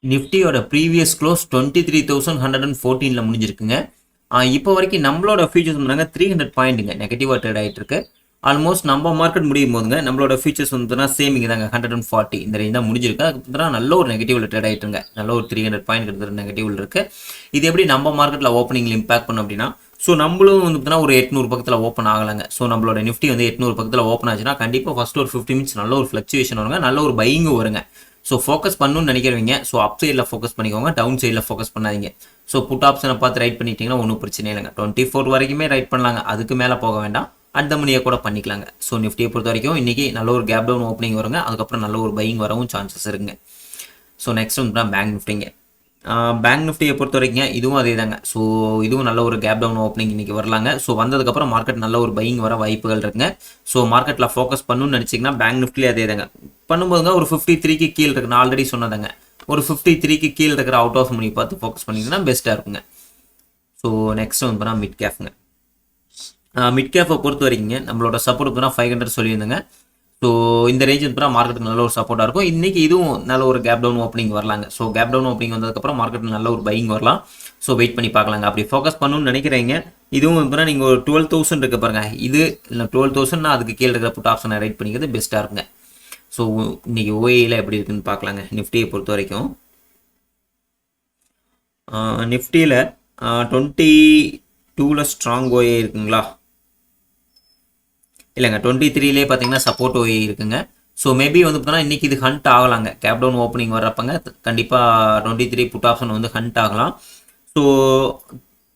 நிஃப்டியோட previous close 23,114ல முடிஞ்சிருக்குங்க. இப்போ வரைக்கும் நம்மளோட ஃபியூச்சர்ஸ் வந்து 300 பாயிண்ட்டுங்க நெகட்டிவாக ட்ரேட் ஆகிட்டு இருக்கு. ஆல்மோஸ்ட் நம்ம மார்க்கெட் முடியும் போதுங்க நம்மளோட ஃபியூச்சர்ஸ் வந்து சேமிங் தாங்க 140 இந்த ரேஞ்ச் தான் முடிஞ்சிருக்கு. அதுக்கு நல்ல ஒரு நெகட்டிவ்ல ட்ரேட் ஆகிட்டுருங்க. நல்ல ஒரு 300 பாயிண்ட் கிட்ட நெகட்டிவ்ல இருக்கு. இது எப்படி நம்ம மார்க்கெட்டில் ஓப்பனிங்கில் இம்பாக்ட் பண்ணும் அப்படின்னா, ஸோ நம்மளும் வந்து ஒரு 800 பக்கத்தில் ஓப்பன் ஆகலைங்க. ஸோ நம்மளோட நிஃப்டி வந்து 800 பக்கத்தில் ஓப்பன் ஆச்சுன்னா கண்டிப்பாக ஃபர்ஸ்ட் ஒரு 50 மினிட்ஸ் நல்ல ஒரு ஃப்ளக்சுவேஷன் வருங்க, நல்ல ஒரு பையிங்கும் வருங்க. ஸோ ஃபோக்கஸ் பண்ணணும்னு நினைக்கிறவங்க ஸோ அப் சைடில் ஃபோக்கஸ் பண்ணிக்கோங்க, டவுன் சைடில் ஃபோக்கஸ் பண்ணாதீங்க. ஸோ புட் ஆப்ஷனை பார்த்து ரைட் பண்ணிட்டீங்கன்னா ஒன்றும் பிரச்சனை இல்லைங்க. 24 வரைக்குமே ரைட் பண்ணலாங்க, அதுக்கு மேலே போக வேண்டாம். அந்த மணியை கூட பண்ணிக்கலாங்க. ஸோ நிஃப்டியை பொறுத்த வரைக்கும் இன்றைக்கி நல்ல ஒரு கேப் டவுன் ஓப்பனிங் வருங்க, அதுக்கப்புறம் நல்ல ஒரு பையிங் வரவும் சான்சஸ் இருக்குங்க. ஸோ நெக்ஸ்ட் வந்து பேங்க் நிஃப்டிங்க. பேங்க் நிஃப்டியை பொறுத்த வரைக்கும் இதுவும் அதே தாங்க. ஸோ இதுவும் நல்ல ஒரு கேப் டவுன் ஓப்பனிங் இன்றைக்கி வரலாங்க. ஸோ வந்ததுக்கப்புறம் மார்க்கெட் நல்ல ஒரு பையிங் வர வாய்ப்புகள் இருக்குங்க. ஸோ மார்க்கெட்டில் ஃபோக்கஸ் பண்ணணும்னு நினச்சிங்கன்னா பேங்க் நிஃப்டிலே அதே தாங்க பண்ணும்போதுங்க. ஒரு 53க்கு கீழே இருக்கு, நான் ஆல்ரெடி சொன்னதாங்க. ஒரு 53க்கு கீழே இருக்கிற அவுட் ஆஃப் மணி பார்த்து ஃபோக்கஸ் பண்ணிங்கன்னா பெஸ்ட்டாக இருக்குங்க. ஸோ நெக்ஸ்ட் வந்து பார்த்தா மிட் கேஃப்ங்க. மிட் கேஃபை பொறுத்த வரைக்குங்க நம்மளோட சப்போர்ட் பார்த்தா 500 சொல்லியிருந்தேங்க. ஸோ இந்த ரேஞ்ச் வந்து மார்க்கெட்டுக்கு நல்ல ஒரு சப்போர்ட்டாக இருக்கும். இன்றைக்கி இதுவும் நல்ல ஒரு கேப் டவுன் ஓப்பனிங் வரலாங்க. ஸோ கேப் டவுன் ஓப்பனிங் வந்ததுக்கப்புறம் மார்க்கெட்டில் நல்ல ஒரு பையிங் வரலாம். ஸோ வெயிட் பண்ணி பார்க்கலாங்க. அப்படி ஃபோக்கஸ் பண்ணணும்னு நினைக்கிறீங்க. இதுவும் வந்து நீங்கள் ஒரு 12,000 இருக்க பாருங்க, இது இல்லை 12,000 அதுக்கு கீழே இருக்கிற புட் ஆப்ஷனை ரைட் பண்ணிக்கிறது பெஸ்ட்டாக இருக்குங்க. ஸோ இன்றைக்கி ஓஏயில் எப்படி இருக்குன்னு பார்க்கலாங்க. நிஃப்டியை பொறுத்த வரைக்கும் நிஃப்டியில் 22ல் ஸ்ட்ராங் ஓஏ இருக்குங்களா? இல்லைங்க, 23லே பார்த்தீங்கன்னா சப்போர்ட் ஓஏ இருக்குங்க. ஸோ மேபி வந்து பார்த்தீங்கன்னா இன்றைக்கி இது ஹண்ட் ஆகலாங்க. கேப் டவுன் ஓப்பனிங் வர்றப்பங்க கண்டிப்பாக 23 புட் ஆப்ஷன் வந்து ஹண்ட் ஆகலாம். ஸோ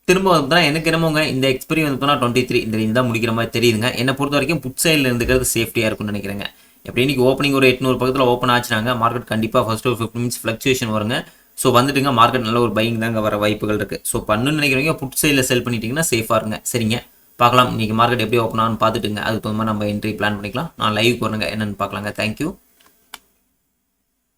திரும்ப வந்து எனக்கு என்னமோங்க இந்த எக்ஸ்பெரி வந்து பார்த்தீங்கன்னா 23 இந்த ரேஞ்ச் தான் முடிக்கிற மாதிரி தெரியுதுங்க. என்னை பொறுத்த வரைக்கும் புட் சைடில் இருந்துக்கிறது சேஃப்டியாக இருக்கும்னு நினைக்கிறேங்க. எப்படி இன்றைக்கி ஓப்பனிங் ஒரு 800 பக்கத்தில் ஓப்பன் ஆச்சுனாங்க மார்க்கெட் கண்டிப்பாக ஃபர்ஸ்ட் ஒரு 15 மினிட்ஸ் ஃப்ளக்சுவேஷன் வருங்க. ஸோ வந்துட்டுங்க மார்க்கெட் நல்ல ஒரு பையிங் தாங்க வர வாய்ப்புகள் இருக்குது. ஸோ பண்ணுன்னு நினைக்கிறவங்க புட் சைடில் செல் பண்ணிட்டீங்கன்னா சேஃபாக இருங்க. சரிங்க, பார்க்கலாம் இன்றைக்கி மார்க்கெட் எப்படி ஓப்பன் ஆகுன்னு பார்த்துட்டுங்க. அதுக்கு தகுந்த மாதிரி நம்ம என்ட்ரி பிளான் பண்ணிக்கலாம். நான் லைவ் போகிறேங்க, என்னென்னு பார்க்கலாங்க. தேங்க்யூ.